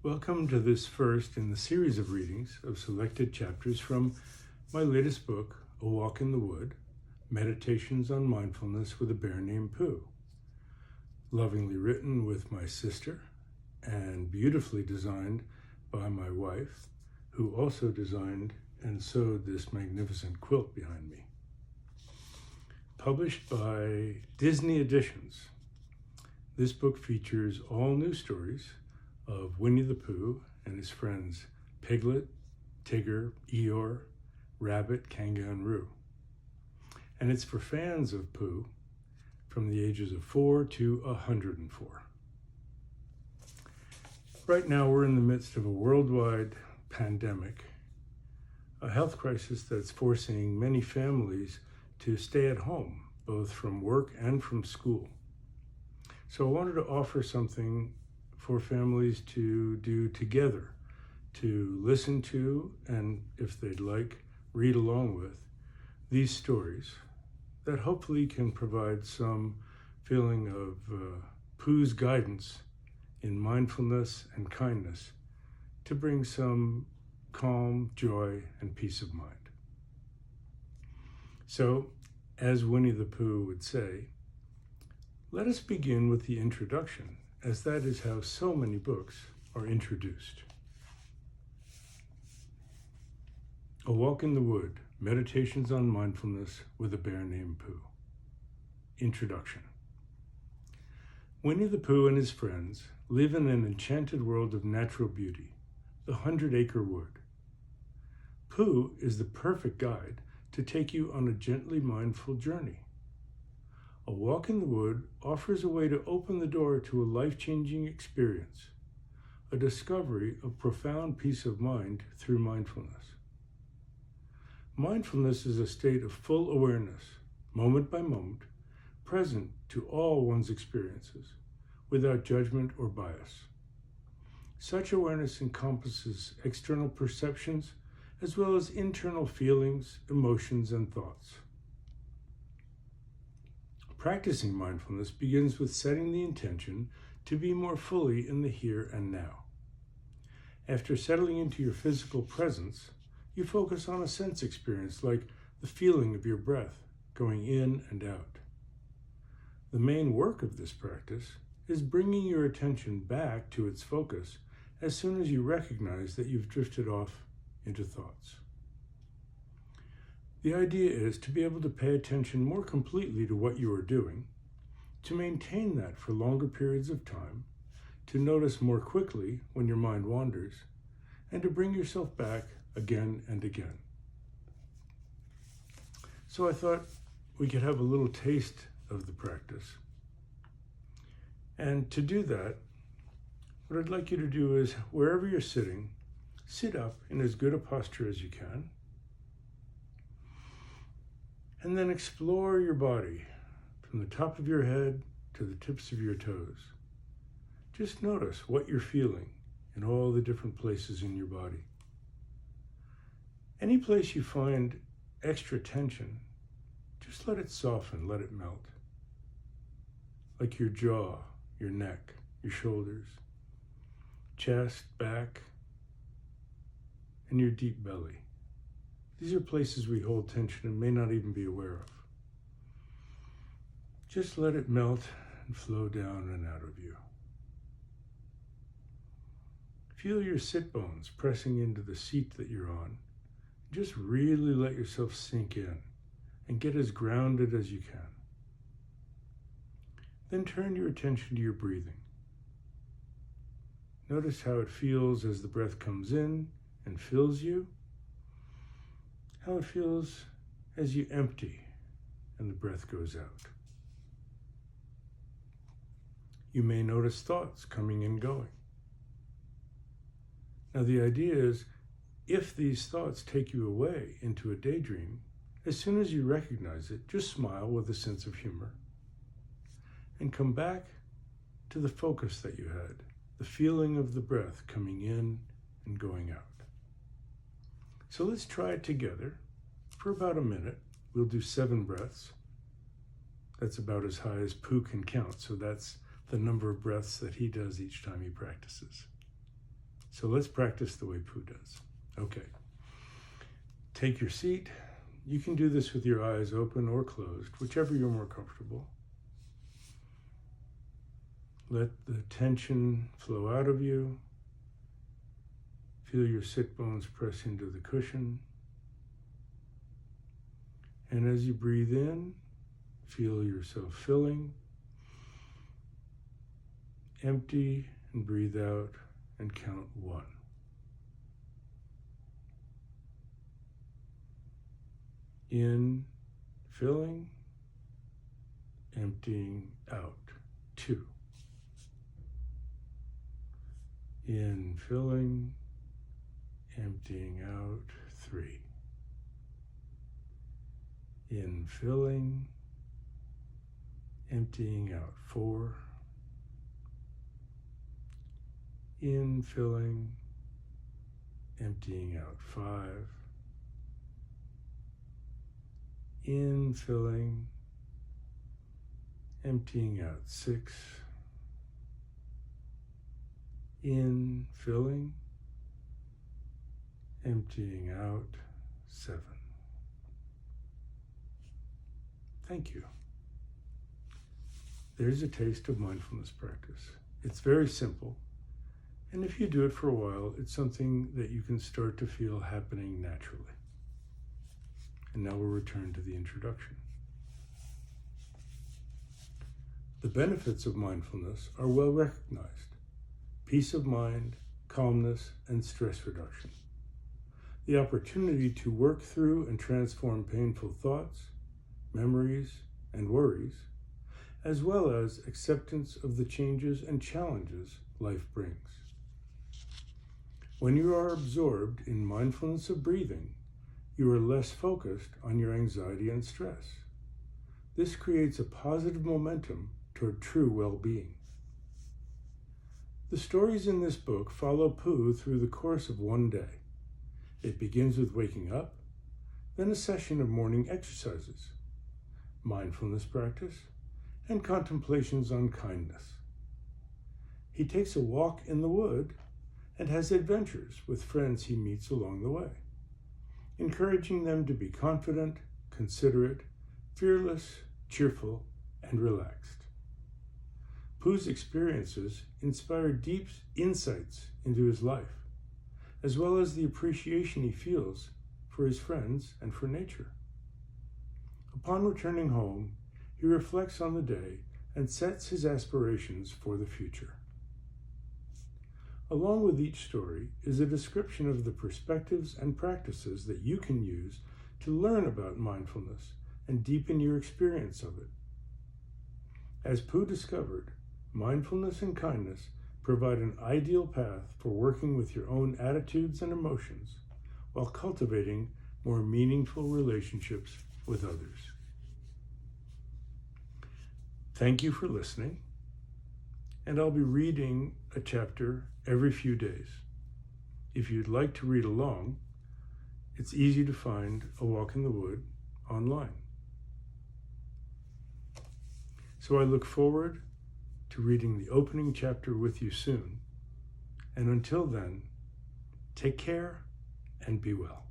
Welcome to this first in the series of readings of selected chapters from my latest book, A Walk in the Wood, Meditations on Mindfulness with a Bear Named Pooh. Lovingly written with my sister and beautifully designed by my wife, who also designed and sewed this magnificent quilt behind me. Published by Disney Editions, this book features all new stories of Winnie the Pooh and his friends Piglet, Tigger, Eeyore, Rabbit, Kanga, and Roo. And it's for fans of Pooh from the ages of 4 to 104. Right now we're in the midst of a worldwide pandemic, a health crisis that's forcing many families to stay at home, both from work and from school. So I wanted to offer something for families to do together, to listen to, and if they'd like, read along with these stories that hopefully can provide some feeling of Pooh's guidance in mindfulness and kindness to bring some calm, joy, and peace of mind. So, as Winnie the Pooh would say, let us begin with the introduction, as that is how so many books are introduced. A Walk in the Wood, Meditations on Mindfulness with a Bear Named Pooh. Introduction. Winnie the Pooh and his friends live in an enchanted world of natural beauty, the 100-acre wood. Pooh is the perfect guide to take you on a gently mindful journey. A Walk in the Wood offers a way to open the door to a life-changing experience, a discovery of profound peace of mind through mindfulness. Mindfulness is a state of full awareness, moment by moment, present to all one's experiences, without judgment or bias. Such awareness encompasses external perceptions as well as internal feelings, emotions, and thoughts. Practicing mindfulness begins with setting the intention to be more fully in the here and now. After settling into your physical presence, you focus on a sense experience like the feeling of your breath going in and out. The main work of this practice is bringing your attention back to its focus as soon as you recognize that you've drifted off into thoughts. The idea is to be able to pay attention more completely to what you are doing, to maintain that for longer periods of time, to notice more quickly when your mind wanders, and to bring yourself back again and again. So I thought we could have a little taste of the practice. And to do that, what I'd like you to do is, wherever you're sitting, sit up in as good a posture as you can, and then explore your body from the top of your head to the tips of your toes. Just notice what you're feeling in all the different places in your body. Any place you find extra tension, just let it soften, let it melt. Like your jaw, your neck, your shoulders, chest, back, and your deep belly. These are places we hold tension and may not even be aware of. Just let it melt and flow down and out of you. Feel your sit bones pressing into the seat that you're on. Just really let yourself sink in and get as grounded as you can. Then turn your attention to your breathing. Notice how it feels as the breath comes in and fills you, how it feels as you empty and the breath goes out. You may notice thoughts coming and going. Now the idea is, if these thoughts take you away into a daydream, as soon as you recognize it, just smile with a sense of humor and come back to the focus that you had, the feeling of the breath coming in and going out. So let's try it together for about a minute. We'll do 7 breaths. That's about as high as Pooh can count, so that's the number of breaths that he does each time he practices. So let's practice the way Pooh does. Okay. Take your seat. You can do this with your eyes open or closed, whichever you're more comfortable. Let the tension flow out of you. Feel your sit bones press into the cushion. And as you breathe in, feel yourself filling. Empty and breathe out and count 1. In, filling, emptying out, 2. In, filling, emptying out, 3. In, filling, emptying out, 4. In, filling, emptying out, 5. In, filling, emptying out, 6. In, filling, emptying out, 7. Thank you. There's a taste of mindfulness practice. It's very simple, and if you do it for a while, it's something that you can start to feel happening naturally. And now we'll return to the introduction. The benefits of mindfulness are well recognized: peace of mind, calmness, and stress reduction. The opportunity to work through and transform painful thoughts, memories, and worries, as well as acceptance of the changes and challenges life brings. When you are absorbed in mindfulness of breathing, you are less focused on your anxiety and stress. This creates a positive momentum toward true well-being. The stories in this book follow Pooh through the course of one day. It begins with waking up, then a session of morning exercises, mindfulness practice, and contemplations on kindness. He takes a walk in the wood and has adventures with friends he meets along the way, encouraging them to be confident, considerate, fearless, cheerful, and relaxed. Pooh's experiences inspire deep insights into his life, as well as the appreciation he feels for his friends and for nature. Upon returning home, he reflects on the day and sets his aspirations for the future. Along with each story is a description of the perspectives and practices that you can use to learn about mindfulness and deepen your experience of it. As Pooh discovered, mindfulness and kindness provide an ideal path for working with your own attitudes and emotions while cultivating more meaningful relationships with others. Thank you for listening, and I'll be reading a chapter every few days. If you'd like to read along, it's easy to find A Walk in the Wood online. So I look forward to reading the opening chapter with you soon. And until then, take care and be well.